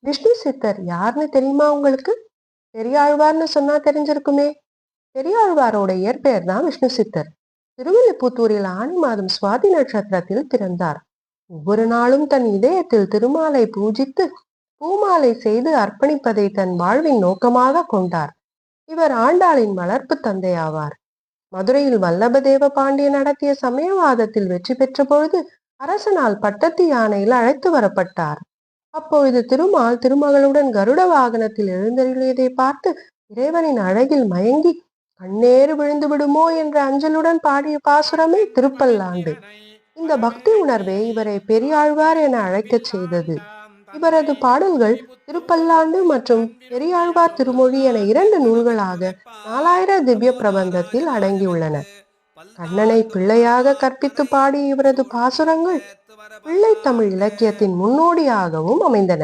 விஷ்ணு சித்தர் யாருன்னு தெரியுமா உங்களுக்கு? பெரியாழ்வார்னு சொன்னா தெரிஞ்சிருக்குமே. பெரியாழ்வாரோட இயற்பெயர் தான் விஷ்ணு சித்தர். திருவில்லிபுத்தூரில் ஆனி மாதம் சுவாதி நட்சத்திரத்தில் பிறந்தார். ஒவ்வொரு நாளும் தன் இதயத்தில் திருமாலை பூஜித்து பூமாலை செய்து அர்ப்பணிப்பதை தன் வாழ்வின் நோக்கமாக கொண்டார். இவர் ஆண்டாளின் வளர்ப்பு தந்தையாவார். மதுரையில் வல்லபதேவ பாண்டியன் நடத்திய சமயவாதத்தில் வெற்றி பெற்ற பொழுது அரசனால் பட்டத்து யானையில் அழைத்து வரப்பட்டார். அப்பொழுது திருமால் திருமகளுடன் கருட வாகனத்தில் எழுந்தருளியதை பார்த்து இறைவனின் அழகில் மயங்கி கண்ணேறு விழுந்து விடுமோ என்ற அஞ்சலுடன் பாடிய பாசுரமே திருப்பல்லாண்டு. இந்த பக்தி உணர்வே இவரை பெரியாழ்வார் என அழைக்கச் செய்தது. இவரது பாடல்கள் திருப்பல்லாண்டு மற்றும் பெரியாழ்வார் திருமொழி என 2 நூல்களாக 4000 திவ்ய பிரபந்தத்தில் அடங்கியுள்ளன. கண்ணனை பிள்ளையாக கற்பித்து பாடிய இவரது பாசுரங்கள் பிள்ளை தமிழ் இலக்கியத்தின் முன்னோடியாகவும் அமைந்தன.